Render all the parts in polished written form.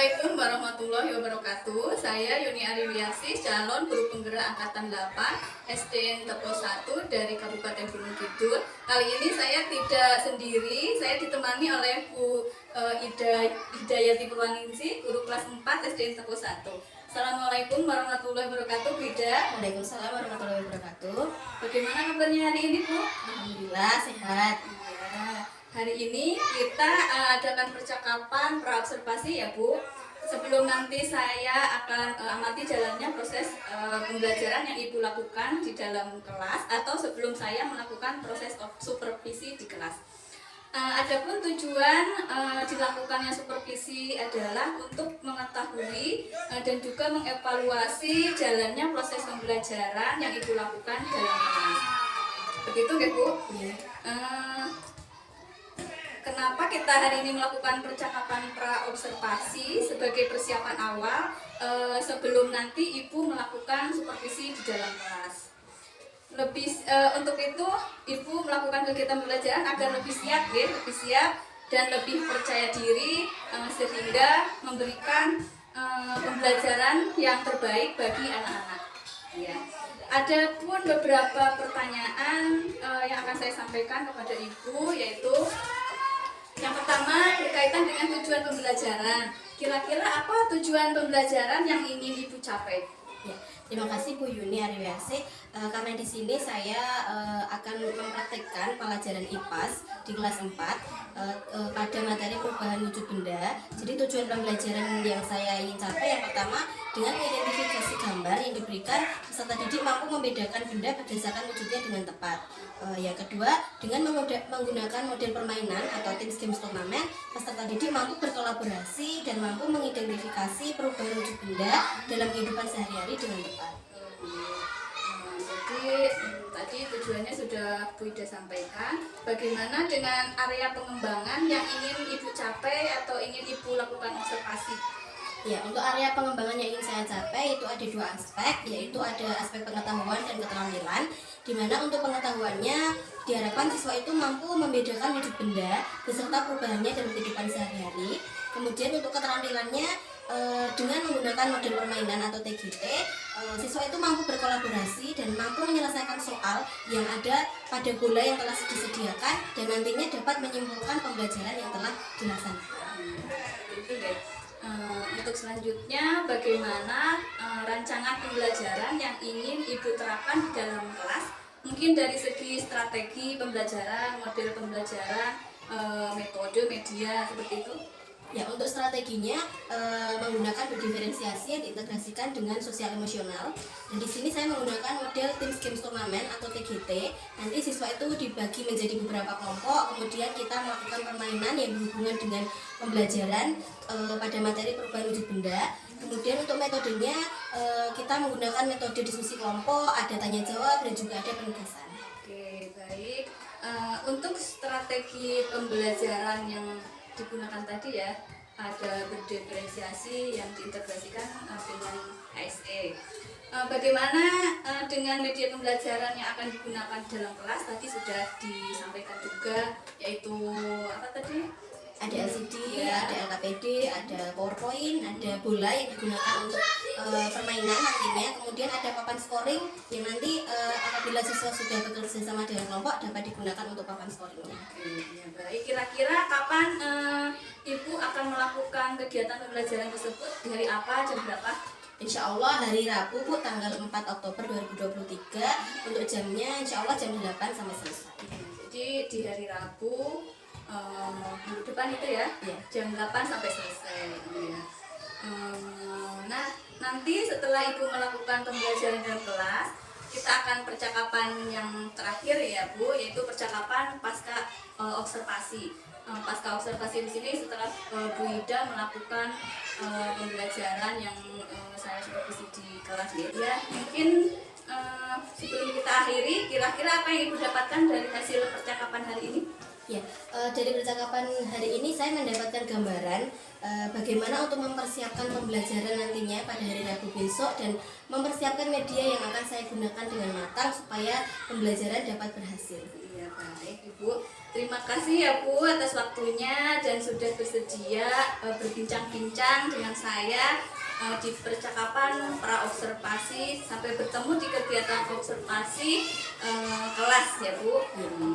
Assalamualaikum warahmatullahi wabarakatuh. Saya Yuni Ariwiasih, calon guru penggerak angkatan 8 SDN Tepo 1 dari Kabupaten Gunung Kidul. Kali ini saya tidak sendiri, saya ditemani oleh Bu Hidayati Purwaningsih, guru kelas 4 SDN Tepo 1. Assalamualaikum warahmatullahi wabarakatuh, Bu Ida. Waalaikumsalam warahmatullahi wabarakatuh. Bagaimana kabarnya hari ini, Bu? Alhamdulillah sehat. Ya, hari ini kita adakan percakapan praobservasi ya Bu. Sebelum nanti saya akan amati jalannya proses pembelajaran yang Ibu lakukan di dalam kelas, atau sebelum saya melakukan proses supervisi di kelas. Adapun tujuan dilakukannya supervisi adalah untuk mengetahui dan juga mengevaluasi jalannya proses pembelajaran yang Ibu lakukan dalam kelas. Begitu nggak Bu? Ya. Kenapa kita hari ini melakukan percakapan praobservasi sebagai persiapan awal sebelum nanti Ibu melakukan supervisi di dalam kelas. Untuk itu Ibu melakukan kegiatan pembelajaran agar lebih siap, ya, lebih siap dan lebih percaya diri sehingga memberikan pembelajaran yang terbaik bagi anak-anak. Ya. Ada pun beberapa pertanyaan yang akan saya sampaikan kepada Ibu, yaitu yang pertama berkaitan dengan tujuan pembelajaran. Kira-kira apa tujuan pembelajaran yang ingin Ibu capai? Ya, terima kasih Bu Yuni Ariwiasih. Karena di sini saya akan mempraktekkan pelajaran IPAS di kelas 4 pada materi perubahan wujud benda. Jadi tujuan pembelajaran yang saya ingin capai yang pertama dengan identifikasi gambar yang diberikan, peserta didik mampu membedakan benda berdasarkan wujudnya dengan tepat. Yang kedua, dengan menggunakan model permainan atau Teams Games Turnamen, peserta didik mampu berkolaborasi dan mampu mengidentifikasi perubahan wujud benda dalam kehidupan sehari-hari dengan tepat. Jadi tadi tujuannya sudah Bu Ida sampaikan. Bagaimana dengan area pengembangan yang ingin Ibu capai atau ingin Ibu lakukan observasi? Ya, untuk area pengembangan yang ingin saya capai itu ada dua aspek, yaitu ada aspek pengetahuan dan keterampilan, di mana untuk pengetahuannya diharapkan siswa itu mampu membedakan wujud benda beserta perubahannya dalam kehidupan sehari-hari. Kemudian untuk keterampilannya dengan menggunakan model permainan atau TGT, siswa itu mampu berkolaborasi dan mampu menyelesaikan soal yang ada pada bola yang telah disediakan dan nantinya dapat menyimpulkan pembelajaran yang telah dilaksanakan. Itu deh. Untuk selanjutnya, bagaimana rancangan pembelajaran yang ingin Ibu terapkan di dalam kelas? Mungkin dari segi strategi pembelajaran, model pembelajaran, metode, media, seperti itu. Ya, untuk strateginya menggunakan berdiferensiasi yang diintegrasikan dengan sosial emosional. Dan di sini saya menggunakan model Teams Games Turnamen atau TGT. Nanti siswa itu dibagi menjadi beberapa kelompok, kemudian kita melakukan permainan yang berhubungan dengan pembelajaran pada materi perubahan wujud benda. Kemudian untuk metodenya kita menggunakan metode diskusi kelompok, ada tanya jawab dan juga ada penugasan. Oke, baik. Untuk strategi pembelajaran yang digunakan tadi ya, ada berdiferensiasi yang diintegrasikan dengan ASE. Bagaimana dengan media pembelajaran yang akan digunakan dalam kelas? Tadi sudah disampaikan juga, yaitu apa tadi? Ada LCD, Ya. ada LKPD, ada PowerPoint, ada bola yang digunakan untuk permainan nantinya. Kemudian ada papan scoring yang nanti apabila siswa sudah bekerja sama dengan kelompok dapat digunakan untuk papan scoringnya. Oke, ya baik. Kira-kira kapan Ibu akan melakukan kegiatan pembelajaran tersebut? Di hari apa, jam berapa? Insya Allah hari Rabu Bu, tanggal 4 Oktober 2023. Untuk jamnya insya Allah jam 8 sampai selesai. Jadi di hari Rabu minggu depan itu ya, Ya. jam 8 sampai selesai. Ya. Nah, nanti setelah Ibu melakukan pembelajaran dalam kelas, kita akan percakapan yang terakhir ya Bu, yaitu percakapan pasca observasi. Pasca observasi di sini setelah Bu Ida melakukan pembelajaran yang saya supervisi di kelas ya. Mungkin sebelum kita akhiri, kira-kira apa yang Ibu dapatkan dari hasil percakapan hari ini? Ya, dari percakapan hari ini saya mendapatkan gambaran bagaimana untuk mempersiapkan pembelajaran nantinya pada hari Rabu besok dan mempersiapkan media yang akan saya gunakan dengan matang supaya pembelajaran dapat berhasil. Iya, baik Ibu. Terima kasih ya Bu atas waktunya dan sudah bersedia berbincang-bincang dengan saya di percakapan praobservasi. Sampai bertemu di kegiatan observasi kelas ya Bu.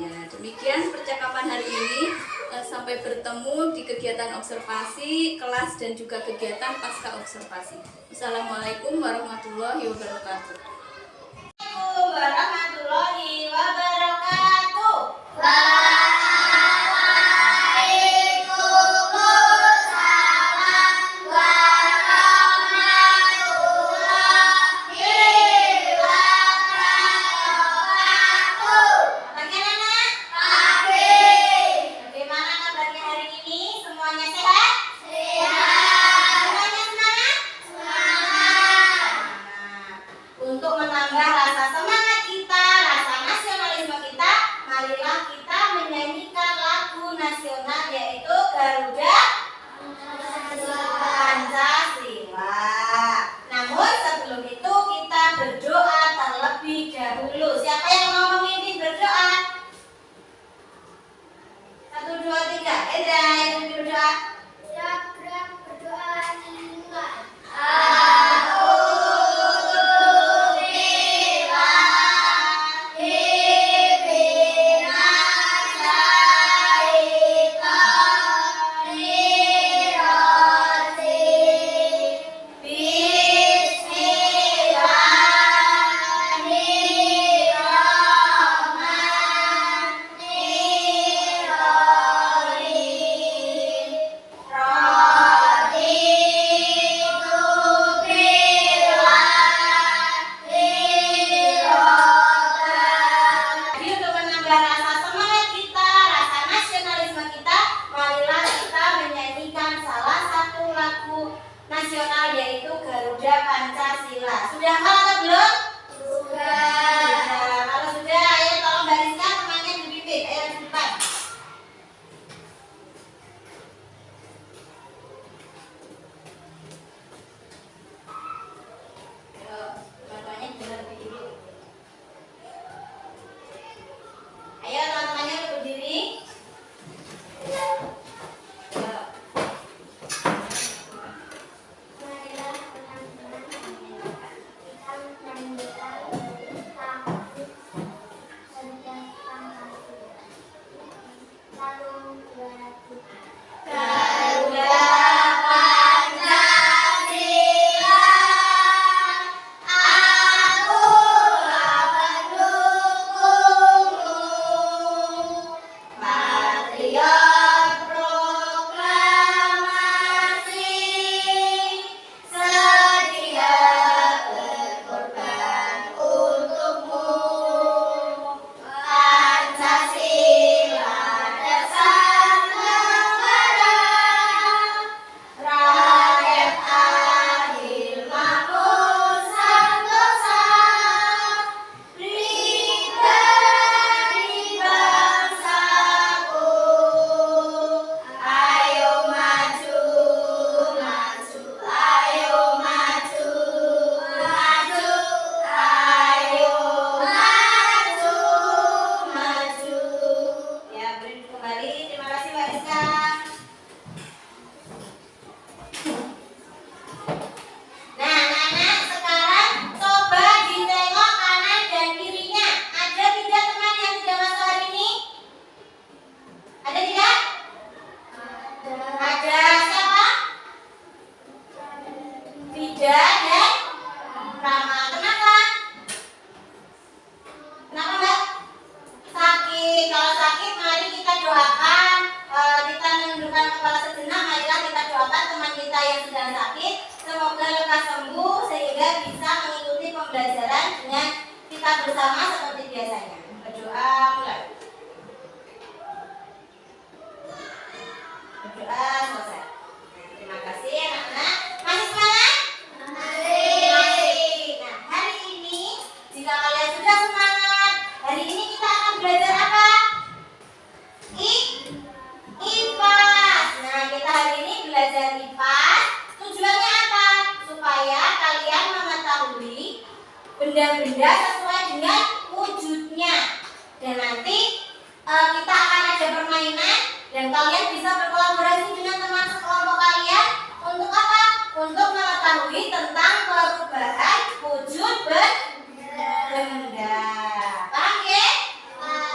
Ya, demikian percakapan hari ini. Sampai bertemu di kegiatan observasi kelas dan juga kegiatan pasca observasi. Assalamualaikum warahmatullahi wabarakatuh. Warahmatullahi wabarakatuh. Pagi anak-anak. Bagaimana kabarnya hari ini? Semuanya sehat? Semuanya semangat? Untuk menambah rasa semangat kita, rasa nasionalisme kita, marilah kita menyanyikan lagu nasional yaitu Garuda Pancasila. Namun sebelum itu kita berdoa terlebih dahulu. Siapa yang mau memimpin berdoa? 1, 2, 3. Edra yang memimpin berdoa. Jadi untuk menambah rasa semangat kita, rasa nasionalisme kita, marilah kita menyanyikan salah satu lagu nasional yaitu Garuda Pancasila. Sudah hafal atau belum? Sudah. Kalau sudah, ayo tolong bariskan temannya dipimpin. Ayo di depan. Ayo, teman-temannya jangan berdiri. Ayo teman-temannya berdiri. Ayo. Garuda Pancasila, akulah pendukungmu. Patriot proklamasi, sedia berkorban untukmu. Pancasila dasar negara, rakyat adil makmur sentosa, pribadi bangsaku. Ayo maju, maju, ayo maju, maju, ayo maju, maju. Ya, beri kembali. Terima kasih Mbak Rizka. Nah, anak-anak, sekarang coba ditengok kanan dan kirinya. Ada tidak teman yang tidak masuk hari ini? Ada tidak? Ada siapa? Vida dan Rama. Kenapa? Kenapa Mbak? Sakit. Kalau sakit, mari kita doakan. Kita menundukkan kepala sejenak. Marilah kita doakan teman kita yang sedang sakit. Semoga lekas sembuh sehingga bisa mengikuti pembelajaran dengan kita bersama seperti biasanya. Berdoa mulai. Berdoa selesai. Terima kasih anak-anak. Masih semangat? Masih. Nah, hari ini jika kalian sudah semangat, hari ini kita akan belajar apa? benda-benda sesuai dengan wujudnya. Dan nanti kita akan ada permainan dan kalian bisa berkolaborasi dengan teman sekelompok kalian untuk apa? Untuk mengetahui tentang perubahan wujud benda. Paham ya? Paham.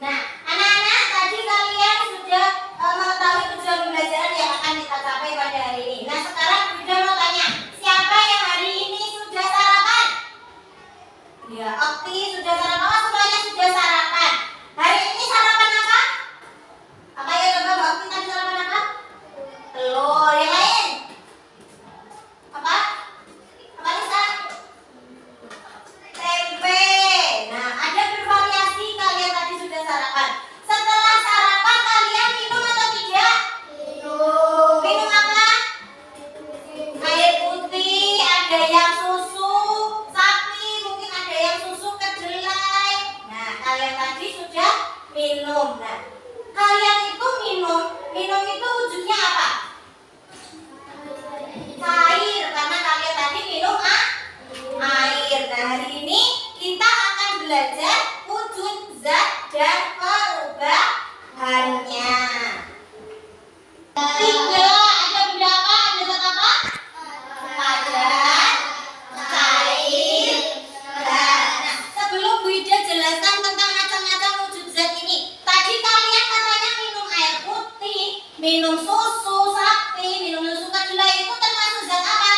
Nah, anak-anak, tadi kalian sudah mengetahui tujuan pembelajaran yang akan kita capai pada hari ini. Nah, sekarang Bunda mau tanya, siapa yang hari ini sudah sarapan? Ya, Okti sudah sarapan. Oh, semuanya sudah sarapan. Hari ini sarapan apa? Apa ya, coba Mbak Okti tadi sarapan apa? Telur. Yang lain? Apa? Apa Lisa? Tempe. Nah, ada bervariasi. Kalian tadi sudah sarapan. Setelah sarapan kalian minum atau tidak? Minum. Minum apa? Air putih. Ada yang susu sapi, mungkin ada yang susu kedelai. Nah, kalian tadi sudah minum. Nah, kalian itu minum itu wujudnya apa? Cair, karena kalian tadi minum air. Nah, hari ini kita akan belajar wujud zat dan perubahannya. Tiga, ada benda apa? Ada zat apa? Padat, cair, gas. Nah, sebelum Bu Ida jelaskan tentang macam-macam wujud zat ini, tadi kalian katanya minum air putih, minum susu sapi, minum susu kedelai, itu termasuk zat apa?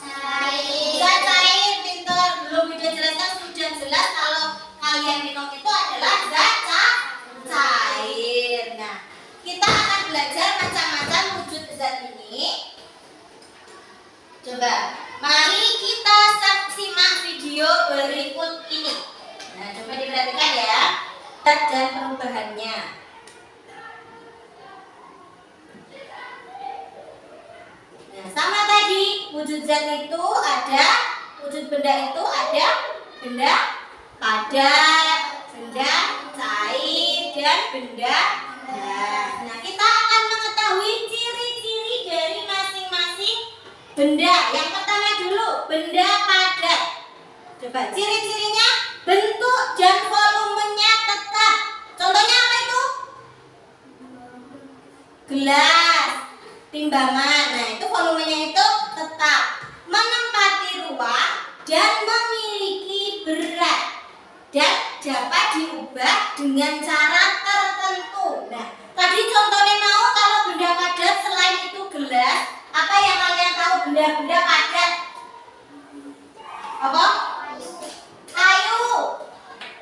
Cair. Zat cair, pintar. Belum Bu Ida jelaskan sudah jelas kalau kalian minum itu adalah zat cair. Nah, kita akan belajar macam-macam wujud zat ini. Coba, mari kita simak video berikut ini. Nah, coba diperhatikan ya, zat dan perubahannya. Nah, sama tadi, wujud zat itu ada, wujud benda itu ada benda padat, benda cair, dan benda gas. Nah, kita akan mengetahui ciri-ciri dari masing-masing benda. Yang pertama dulu, benda padat. Coba ciri-cirinya, bentuk dan volumenya tetap. Contohnya apa itu? Gelas, timbangan. Nah, itu volumenya itu tetap. Menempati ruang dan memiliki berat dan dapat diubah dengan cara tertentu. Nah, tadi contohnya mau kalau benda padat selain itu gelas, apa yang kalian tahu benda-benda padat? Apa? Kayu.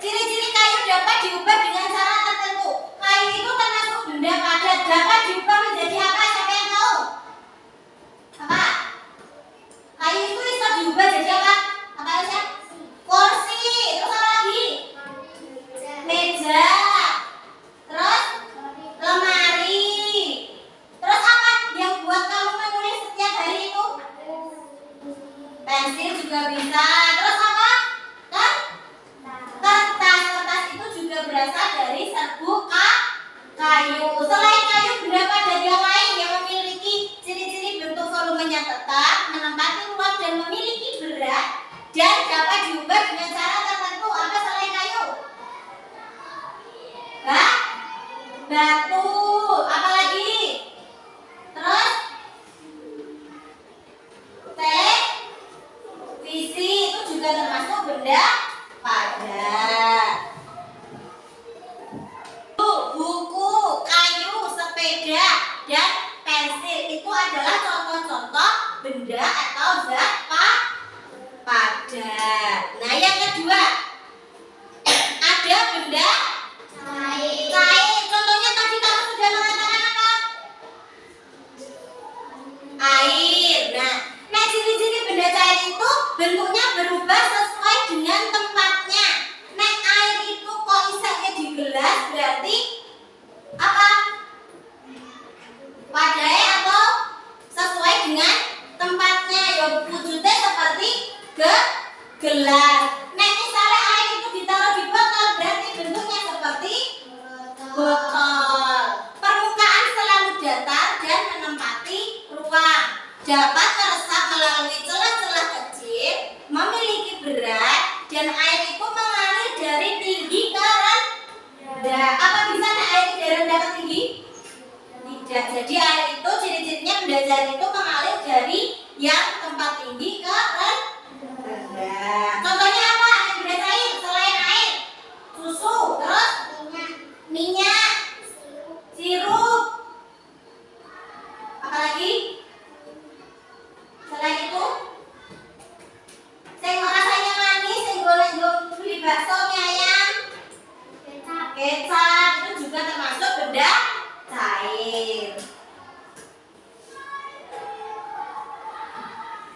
Ciri-ciri kayu dapat diubah dengan cara tertentu. Kayu itu termasuk benda padat, dapat diubah menjadi apa? Siapa yang tahu? Apa? Kayu itu bisa diubah jadi apa? Apa aja? Kursi. Terus apa lagi? Meja. Terus lemari. Terus apa yang buat kamu menulis setiap hari itu? Pensil juga bisa. Terus apa? Kertas. Kertas itu juga berasal dari serbuk kayu. Selain kayu, benda padat yang lain yang memiliki ciri-ciri bentuk volumenya tetap, menempati ruang dan memiliki berat dan dapat diubah dengan cara tertentu. Apa selain kayu? Batu. Apa lagi? Terus televisi itu juga termasuk benda padat. Buku, kayu, sepeda, dan pensil itu adalah contoh-contoh benda atau zat padat. Nah, yang kedua, ada benda cair. Contohnya tadi kamu sudah mengatakan apa? Air. Nah, ciri-ciri benda cair itu bentuknya berubah sesuai dengan tempatnya. Nah, air itu kok isaknya di gelas, berarti apa? Wadai atau sesuai dengan tempatnya. Ya, wujudnya seperti gelas. Nah, misalnya air itu ditaruh di botol, berarti bentuknya seperti botol. Permukaan selalu datar dan menempati ruang. Dapat meresap melalui celah jari itu ciri-cirinya benda jari itu mengalir dari yang tempat tinggi ke rendah. Contohnya apa? Benda cair selain air, susu, terus minyak, sirup, apalagi? Selain itu, sing rasanya manis, sing golek beli bakso mie ayam, kecap itu juga termasuk benda cair.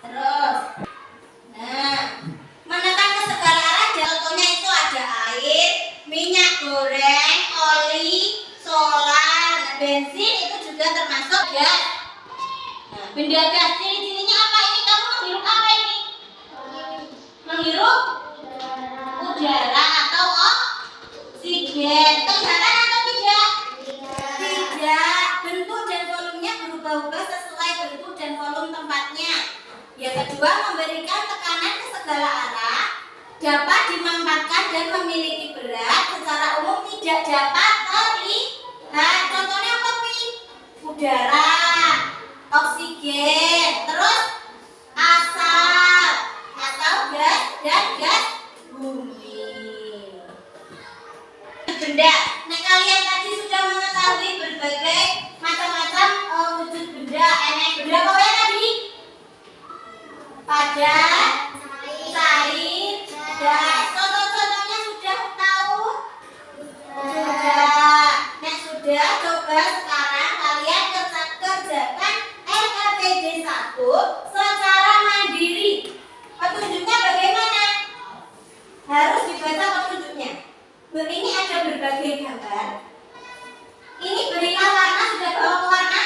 Terus, nah, menekan ke segala arah, contohnya itu ada air, minyak goreng, oli, solar, bensin itu juga termasuk gas. Nah, benda gas ciri-cirinya apa ini? Kamu menghirup apa ini? Menghirup udara atau oksigen. Kelihatan atau tidak? Tidak. Bentuk dan volumenya berubah-ubah sesuai bentuk dan volume tempatnya. Yang kedua, memberikan tekanan ke segala arah, dapat dimanfaatkan dan memiliki berat, secara umum tidak dapat terlihat. Contohnya apa nih? Udara, oksigen, terus asap atau gas dan gas bumi. Benda. Nah, kalian tadi sudah mengetahui berbagai macam-macam wujud benda. Benda apa ya tadi? Padat, cair, gas. Contoh-contohnya sudah tahu? Sudah. Nah, sudah. Coba sekarang kalian kerjakan RKPD 1 secara mandiri. Petunjuknya bagaimana? Harus dibaca petunjuknya. Ini ada berbagai gambar. Ini berilah warna, sudah bawa ke warna?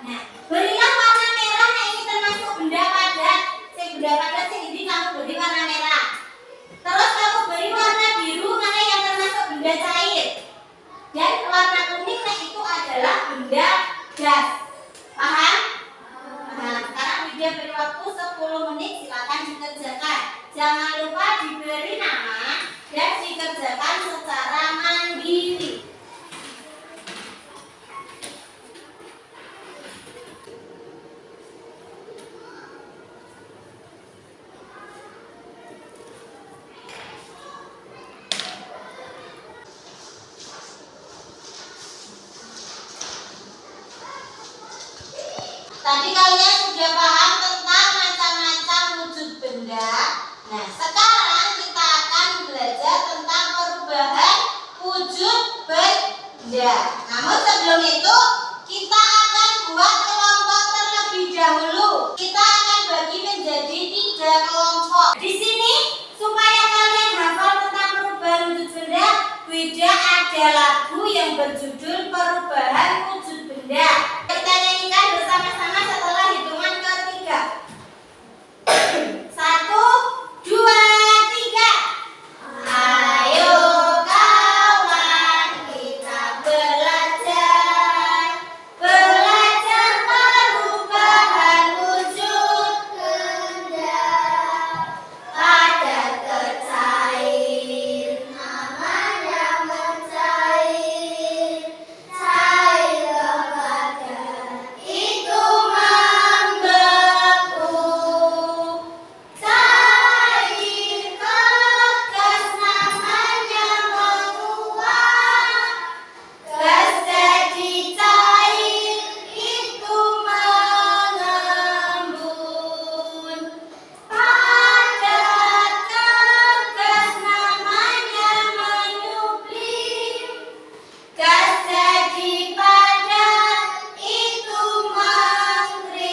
Nah, berilah warna merah. Nah, ini termasuk benda padat. Benda padat ini kamu beri warna merah. Terus kamu beri warna biru, mana yang termasuk benda cair. Dan warna kuning, nah itu adalah benda gas. Paham? Nah, sekarang Widya beri waktu 10 menit, silakan dikerjakan. Jangan lupa diberi nama dan dikerjakan secara mandiri. Tadi kalian sudah paham tentang macam-macam wujud benda. Nah, sekarang kita akan belajar tentang perubahan wujud benda. Namun sebelum itu, kita akan buat kelompok terlebih dahulu. Kita akan bagi menjadi 3 kelompok. Di sini, supaya kalian hafal tentang perubahan wujud benda, Widya ada lagu yang berjudul Perubahan Wujud Benda. Kita nyanyikan bersama-sama setelah hitungan ketiga. 1, 2, 3. Ayo kawan, kita belajar perubahan wujud benda. Padat ke cair, namanya mencair. Cair ke padat, itu membeku. Cair ke gas, namanya menguap. Gas jadi cair, itu mengembun. Padat ke gas, namanya menyublim. Gas jadi padat, itu mengkristal.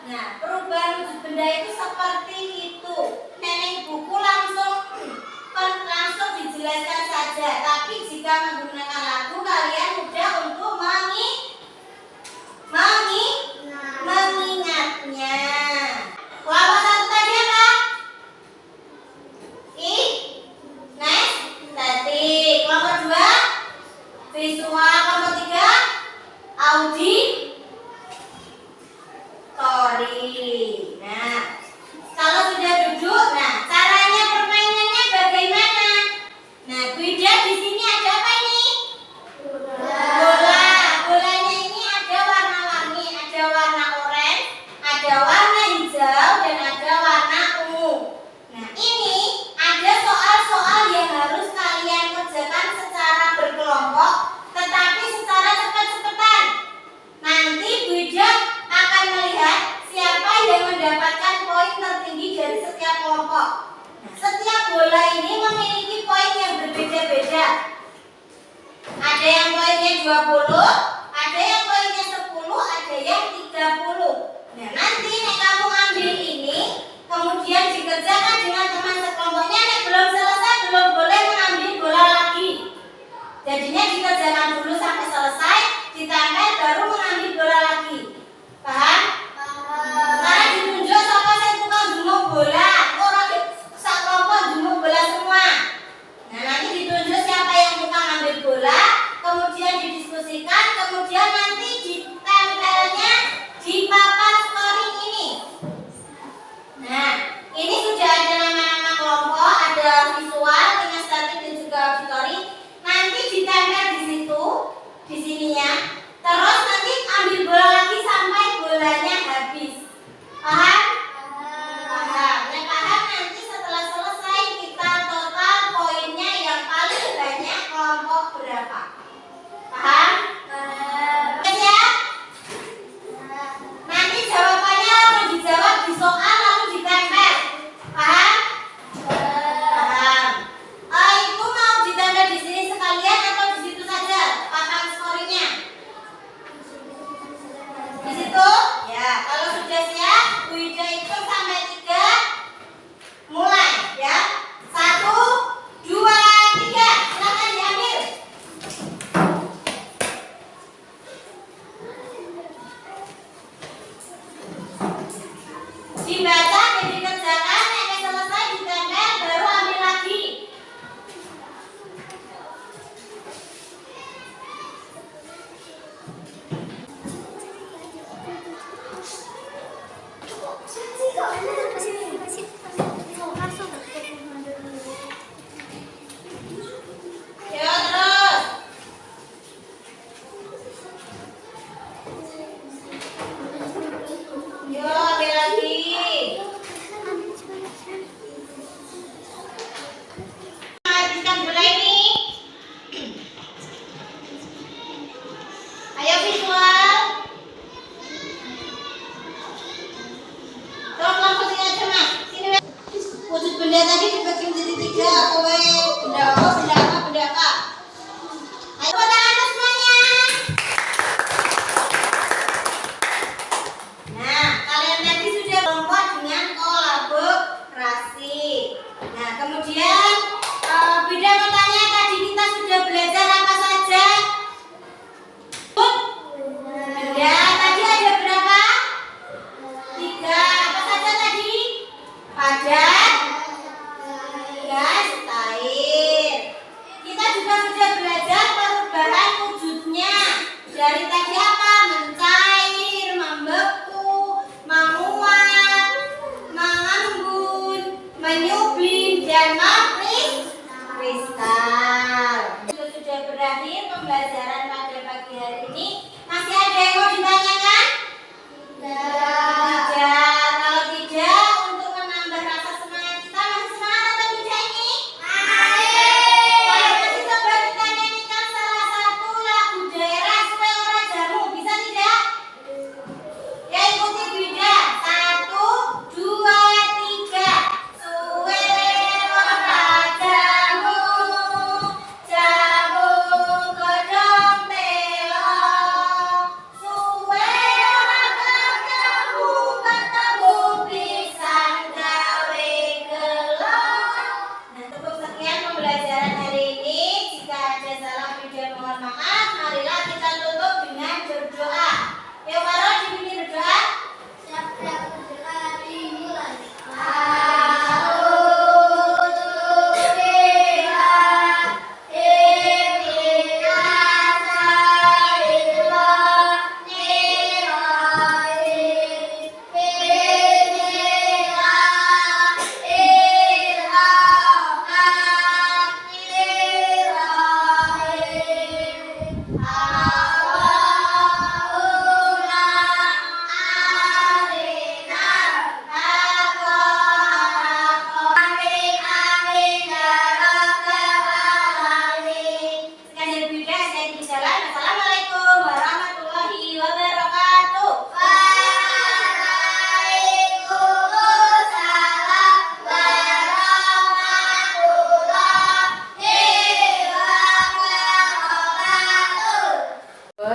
Nah, perubahan wujud benda itu seperti itu. Nenek buku langsung dijelaskan saja. Tapi jika menggunakan lagu, kalian mudah untuk mengingatnya. Kelompok 1 tadi apa? Kinestetik. Kelompok 2 visual. Kelompok 3 auditori. Nah, kalau sudah duduk, nah caranya permainannya bagaimana? Nah, Widya di sini ada apa ini? Bola. 20, ada yang poinnya 10, ada yang 30. Nah, nanti nek kamu ambil ini, kemudian dikerjakan dengan teman sekelompoknya, nek belum selesai belum boleh mengambil bola lagi. Jadinya dikerjakan dulu sampai selesai, ditempel baru mengambil bola lagi. Paham? Sekarang ditunjuk siapa yang tukang jumuk bola. Orang sak kelompok jumuk bola semua. Nah, nanti ditunjuk siapa yang tukang ambil bola, kemudian didiskusikan, kemudian nanti ditempelnya di papan scoring ini. Nah, ini sudah ada nama-nama kelompok, ada visual, kinestetik dan juga auditory. Nanti ditempel di situ, di sininya. Terus nanti ambil bola lagi sampai bolanya habis. Paham? Paham. Nah, paham nanti setelah selesai kita total poinnya yang paling banyak kelompok berapa. Paham? Ya? Nanti jawabannya langsung dijawab di soal lalu ditempel. Paham? Paham. Itu mau ditempel di sini sekalian atau di situ saja papan scoringnya? Di situ? Ya. Kalau sudah siap, Bu Ida hitung sampai 3. Mulai ya. 1, 2, 3. Silakan diambil. Dibaca dan dikerjakan, sampai selesai ditempel baru ambil lagi. Yo terus. Yo ambil lagi. Habiskan bola ini. Ayo visual. Terus langsung sini aja mas. Sini mas. Wujud benda tadi dibagi menjadi 3. Kowe benda apa, benda apa, benda apa. Ayo tepuk tangan tuh semuanya. Nah, kalian tadi sudah kelompok dengan kolaborasi. Nah, kemudian Bida mau tanya, tadi kita sudah belajar apa saja? Benda tadi ada berapa? 3. Apa saja tadi? Padat, gas, cair. Kita juga sudah belajar perubahan wujudnya. Dari tadi apa? Mencair, membeku, menguap, mengembun, menyublim, dan mengkristal. Sudah berakhir pembelajaran pada pagi hari ini. Masih ada yang mau ditanyakan? Tidak. Kalau tidak, untuk menambah rasa semangat kita, masih semangat atau tidak ini? Kalau masih coba kita nyanyikan salah satu lagu daerah supaya orang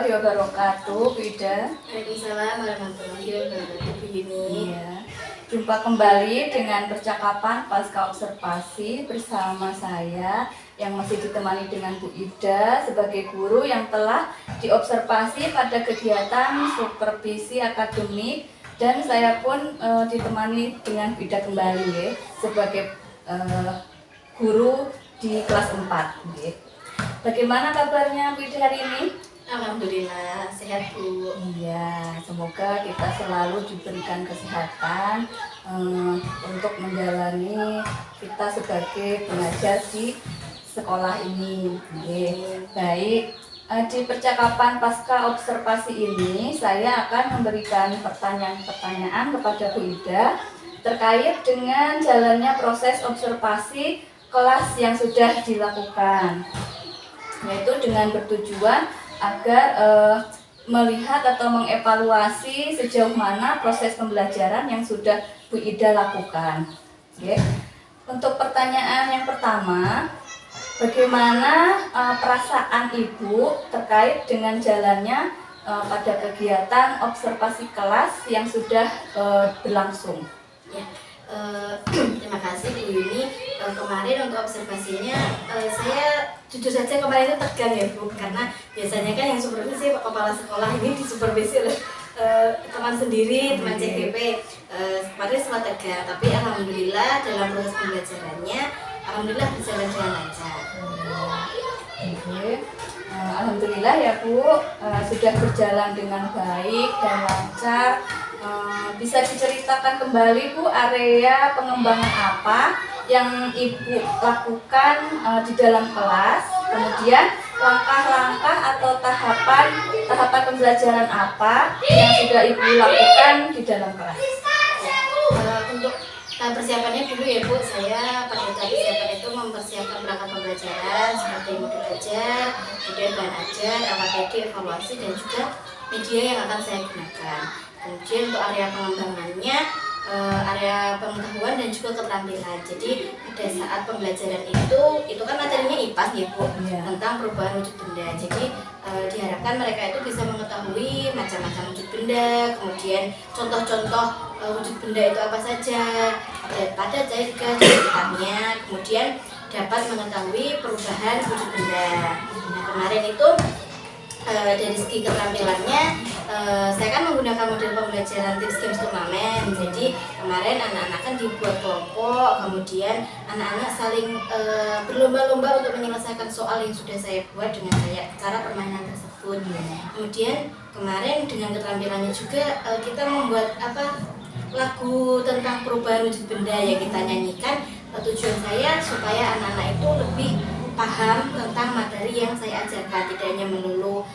warahmatullahi wabarakatuh, Bu Ida. Waalaikumsalam warahmatullahi wabarakatuh, Bu Yuni. Iya. Jumpa kembali dengan percakapan pasca observasi bersama saya yang masih ditemani dengan Bu Ida sebagai guru yang telah diobservasi pada kegiatan supervisi akademik, dan saya pun ditemani dengan Bu Ida kembali ya, sebagai guru di kelas 4 ya. Bagaimana kabarnya Bu Ida hari ini? Alhamdulillah sehat, Bu. Iya, semoga kita selalu diberikan kesehatan untuk menjalani kita sebagai pelajar di sekolah ini. Oke. Baik, di percakapan pasca observasi ini saya akan memberikan pertanyaan-pertanyaan kepada Bu Ida terkait dengan jalannya proses observasi kelas yang sudah dilakukan, yaitu dengan bertujuan agar melihat atau mengevaluasi sejauh mana proses pembelajaran yang sudah Bu Ida lakukan. Oke. Untuk pertanyaan yang pertama, bagaimana perasaan Ibu terkait dengan jalannya pada kegiatan observasi kelas yang sudah berlangsung? Ya, terima kasih Bu Yuni. Kemarin untuk observasinya saya jujur saja kemarin itu tegang ya Bu, karena biasanya kan yang supervisi kepala sekolah ini disupervisi oleh teman sendiri, teman CGP. Kemarin sempat tegang, tapi alhamdulillah dalam proses pembelajarannya alhamdulillah berjalan dengan lancar. Oke. Alhamdulillah ya Bu, sudah berjalan dengan baik dan lancar. Bisa diceritakan kembali Bu, area pengembangan apa yang Ibu lakukan di dalam kelas, kemudian langkah-langkah atau tahapan pembelajaran apa yang sudah Ibu lakukan di dalam kelas? Untuk persiapannya dulu ya Bu, saya pada tahap persiapan itu mempersiapkan perangkat pembelajaran seperti modul ajar, kemudian bahan ajar, LKPD, evaluasi, dan juga media yang akan saya gunakan. Kemudian untuk area pengembangannya, area pengetahuan dan juga keterampilan. Jadi pada saat pembelajaran itu kan materinya IPAS ya Bu, tentang perubahan wujud benda. Jadi diharapkan mereka itu bisa mengetahui macam-macam wujud benda, kemudian contoh-contoh wujud benda itu apa saja, pada cair gas dan sekitarnya, kemudian dapat mengetahui perubahan wujud benda. Nah kemarin itu dari segi keterampilannya, saya kan menggunakan model pembelajaran tips games turnamen. Jadi kemarin anak-anak kan dibuat kelompok, kemudian anak-anak saling berlomba-lomba untuk menyelesaikan soal yang sudah saya buat dengan cara permainan tersebut. Kemudian kemarin dengan keterampilannya juga kita membuat lagu tentang perubahan wujud benda yang kita nyanyikan. Tujuan saya supaya anak-anak itu lebih paham tentang materi yang saya ajarkan, tidak hanya melulu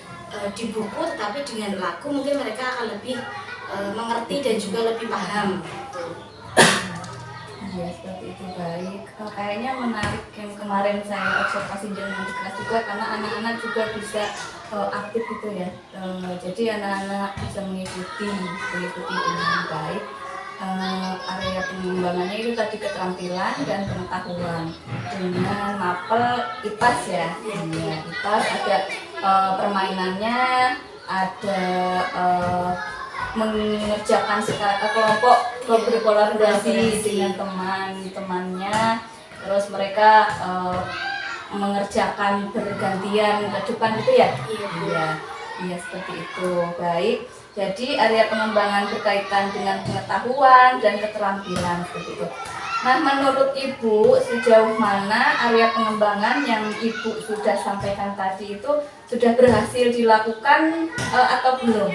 di buku, tetapi dengan lagu mungkin mereka akan lebih mengerti dan juga lebih paham. Iya, seperti itu. Baik. Kayaknya menarik yang kemarin saya observasi dengan di kelas juga, karena anak-anak juga bisa aktif gitu ya. Jadi anak-anak bisa mengikuti dengan baik. Area pengembangannya itu tadi keterampilan dan pengetahuan dengan mapel IPAS ya. Iya, IPAS ada permainannya, ada mengerjakan kelompok berkolaborasi dengan teman-temannya, terus mereka mengerjakan bergantian ke depan gitu ya. Iya seperti itu. Baik, jadi area pengembangan berkaitan dengan pengetahuan dan keterampilan seperti itu. Nah, menurut Ibu sejauh mana area pengembangan yang Ibu sudah sampaikan tadi itu sudah berhasil dilakukan atau belum?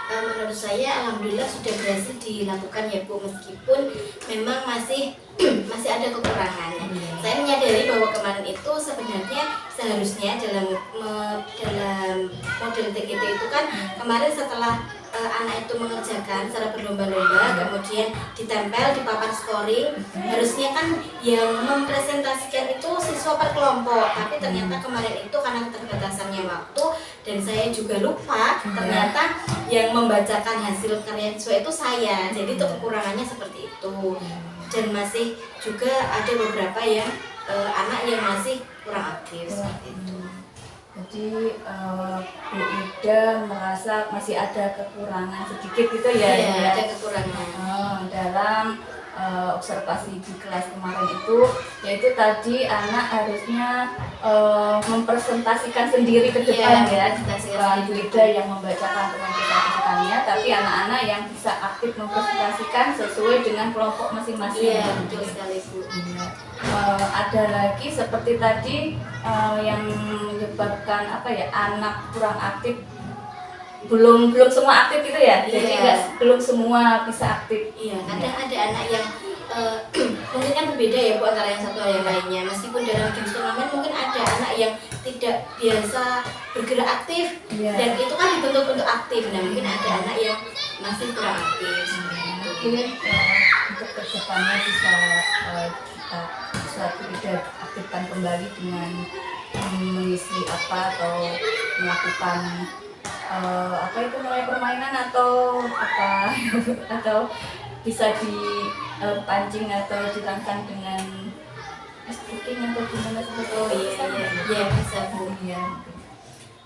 Menurut saya alhamdulillah sudah berhasil dilakukan ya Bu, meskipun memang masih ada kekurangannya. Saya menyadari bahwa kemarin itu sebenarnya seharusnya dalam model TGT itu kan kemarin setelah anak itu mengerjakan secara berlomba-lomba, kemudian ditempel di papan scoring, harusnya kan yang mempresentasikan itu siswa per kelompok, tapi ternyata kemarin itu karena keterbatasannya waktu dan saya juga lupa, ternyata yang membacakan hasil karya siswa itu saya. Jadi itu kekurangannya seperti itu. Dan masih juga ada beberapa yang anak yang masih kurang aktif seperti itu. Jadi Bu Ida Ida merasa masih ada kekurangan sedikit gitu ya, Iya, ya. ada kekurangan. Dalam observasi di kelas kemarin itu, yaitu tadi anak harusnya mempresentasikan sendiri ke depan ya, bukan Bu Ida yang membacakan atau mempresentasikannya, tapi anak-anak yang bisa aktif mempresentasikan sesuai dengan kelompok masing-masing. Iya, betul sekali Bu. Ada lagi seperti tadi yang menyebabkan apa ya, anak kurang aktif, belum semua aktif gitu ya, jadi belum semua bisa aktif. Iya, kadang ada anak yang mungkin kan berbeda ya Bu antara yang satu dan yang lainnya. Meskipun dalam game turnamen mungkin ada anak yang tidak biasa bergerak aktif, dan itu kan dituntut untuk aktif. Nah mungkin ada anak yang masih kurang aktif. Mungkin untuk kedepannya bisa kita tidak aktifkan kembali dengan mengisi apa atau melakukan apa itu namanya, permainan atau apa atau bisa dipancing atau dirangsang dengan cooking atau gimana seperti itu. Iya bisa Bu. Ya.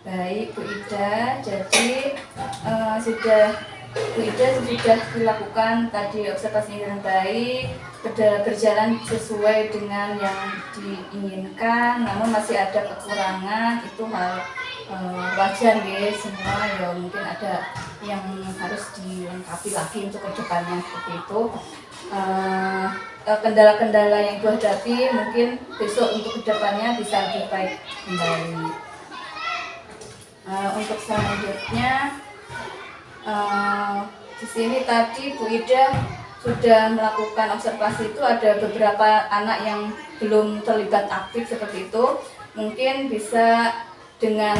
Baik Bu Ida, jadi Bu Ida sudah dilakukan tadi observasinya dengan baik, berjalan sesuai dengan yang diinginkan, namun masih ada kekurangan, itu hal wajar ya, semua ya, mungkin ada yang harus dilengkapi lagi untuk kedepannya seperti itu. Kendala-kendala yang dihadapi mungkin besok untuk kedepannya bisa lebih baik kembali. Untuk selanjutnya di sini tadi Bu Ida sudah melakukan observasi, itu ada beberapa anak yang belum terlibat aktif seperti itu, mungkin bisa dengan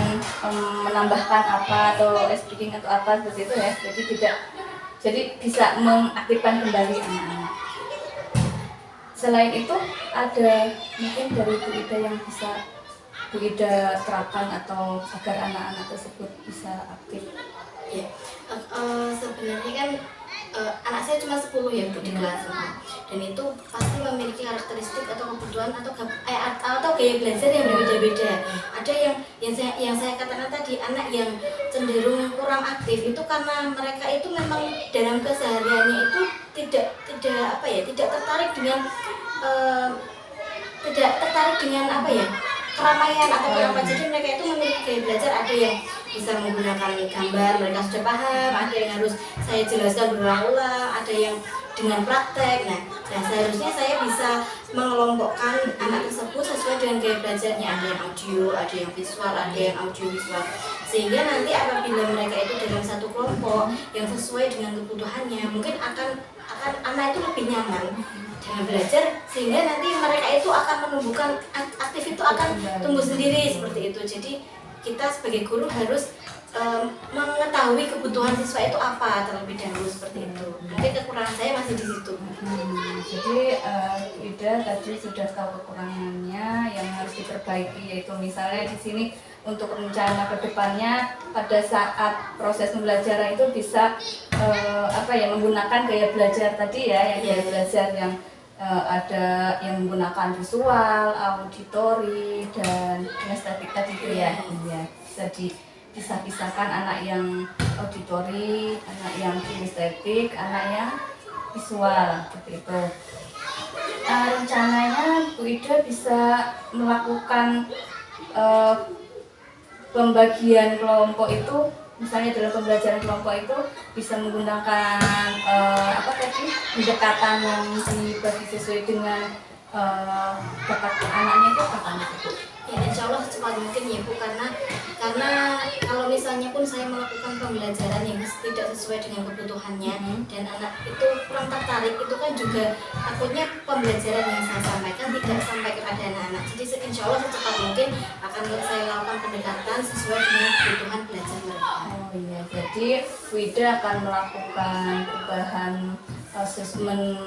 menambahkan apa atau speaking atau apa seperti itu ya, jadi bisa mengaktifkan kembali anak-anak. Selain itu ada mungkin dari Bu Ida yang bisa Bu Ida terapkan atau agar anak-anak tersebut bisa aktif? Ya, sebenarnya kan anak saya cuma 10 ya Bu di kelas 4, dan itu pasti memiliki karakteristik atau kebutuhan atau gaya belajar yang berbeda-beda. Ada yang saya katakan tadi, anak yang cenderung kurang aktif itu karena mereka itu memang dalam kesehariannya itu tidak tertarik dengan keramaian atau apa. Jadi mereka itu memiliki gaya belajar, ada yang bisa menggunakan gambar, mereka sudah paham, ada yang harus saya jelaskan berulang-ulang, ada yang dengan praktek. Nah seharusnya saya bisa mengelompokkan anak tersebut sesuai dengan gaya belajarnya, ada yang audio, ada yang visual, ada yang audiovisual, sehingga nanti apabila mereka itu dalam satu kelompok yang sesuai dengan kebutuhannya, mungkin akan anak itu lebih nyaman dengan belajar, sehingga nanti mereka itu akan menumbuhkan aktif itu akan tumbuh sendiri seperti itu. Jadi kita sebagai guru harus mengetahui kebutuhan siswa itu apa terlebih dahulu seperti itu. Mungkin kekurangan saya masih di situ. Jadi Ida tadi sudah tahu kekurangannya yang harus diperbaiki, yaitu misalnya di sini untuk rencana kedepannya pada saat proses pembelajaran itu bisa menggunakan gaya belajar tadi ya, yang gaya belajar yang ada yang menggunakan visual, auditori, dan kinestetik tadi itu ya. Bisa dipisah-pisahkan anak yang auditori, anak yang kinestetik, anak yang visual seperti itu. Rencananya Bu Ida bisa melakukan pembagian kelompok itu, misalnya dalam pembelajaran kelompok itu bisa menggunakan pendekatan yang dibagi sesuai dengan bakat anaknya itu kapan itu? Ya insya Allah secepat mungkin ya Bu, karena kalau misalnya pun saya melakukan pembelajaran yang tidak sesuai dengan kebutuhannya dan anak itu kurang tertarik, itu kan juga takutnya pembelajaran yang saya sampaikan tidak sampai kepada anak-anak. Jadi insya Allah secepat mungkin akan saya lakukan pendekatan sesuai dengan kebutuhan belajar mereka. Oh iya, jadi Bu Ida akan melakukan perubahan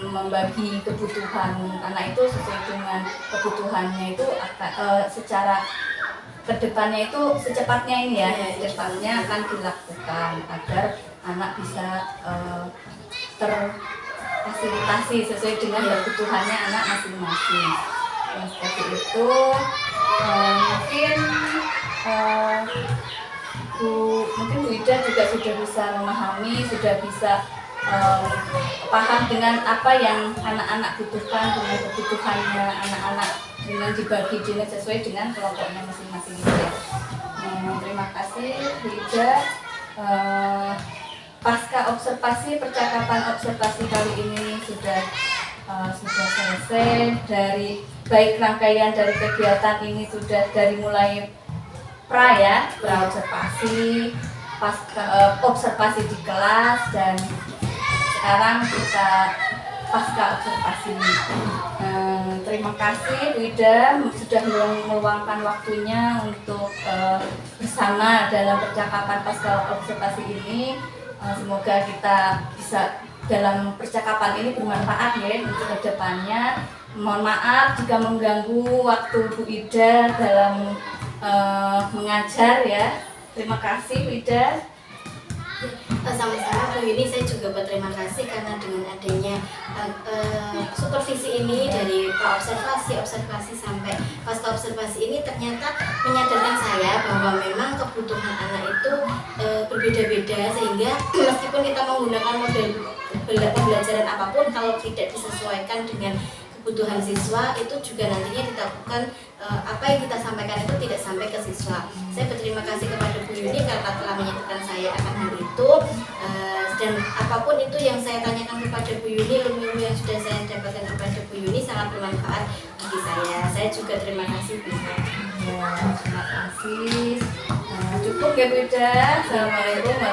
membagi kebutuhan anak itu sesuai dengan kebutuhannya itu secara kedepannya itu secepatnya ini ya, secepatnya akan dilakukan agar anak bisa terfasilitasi sesuai dengan kebutuhannya anak masing-masing. Seperti itu. Mungkin mungkin Bu Ida juga sudah bisa memahami, sudah bisa paham dengan apa yang anak-anak butuhkan, dengan kebutuhannya anak-anak, dengan dibagi sesuai dengan kelompoknya masing-masing gitu ya. Terima kasih Bu Ida. Pasca observasi, percakapan observasi kali ini sudah selesai. Dari baik rangkaian dari kegiatan ini sudah dari mulai pra observasi, observasi di kelas, dan sekarang kita pasca observasi. Terima kasih Bu Ida sudah meluangkan waktunya untuk bersama dalam percakapan pasca observasi ini. Semoga kita bisa dalam percakapan ini bermanfaat ya untuk kedepannya. Mohon maaf jika mengganggu waktu Bu Ida dalam mengajar ya. Terima kasih Bu Ida. Sama-sama Bu Yuni, saya juga berterima kasih karena dengan adanya supervisi ini dari observasi sampai pasca observasi ini ternyata menyadarkan saya bahwa memang kebutuhan anak itu berbeda-beda, sehingga meskipun kita menggunakan model pembelajaran apapun, kalau tidak disesuaikan dengan kebutuhan siswa itu juga nantinya ditakutkan apa yang kita sampaikan itu tidak sampai ke siswa. Saya berterima kasih kepada Bu Yuni karena telah menyatukan saya akan hal itu, dan apapun itu yang saya tanyakan kepada Bu Yuni, ilmu-ilmu yang sudah saya dapatkan kepada Bu Yuni sangat bermanfaat bagi saya. Saya juga terima kasih Bu Yuni. Ya, terima kasih. Cukup ya Bu Ida. Assalamualaikum warahmatullahi wabarakatuh.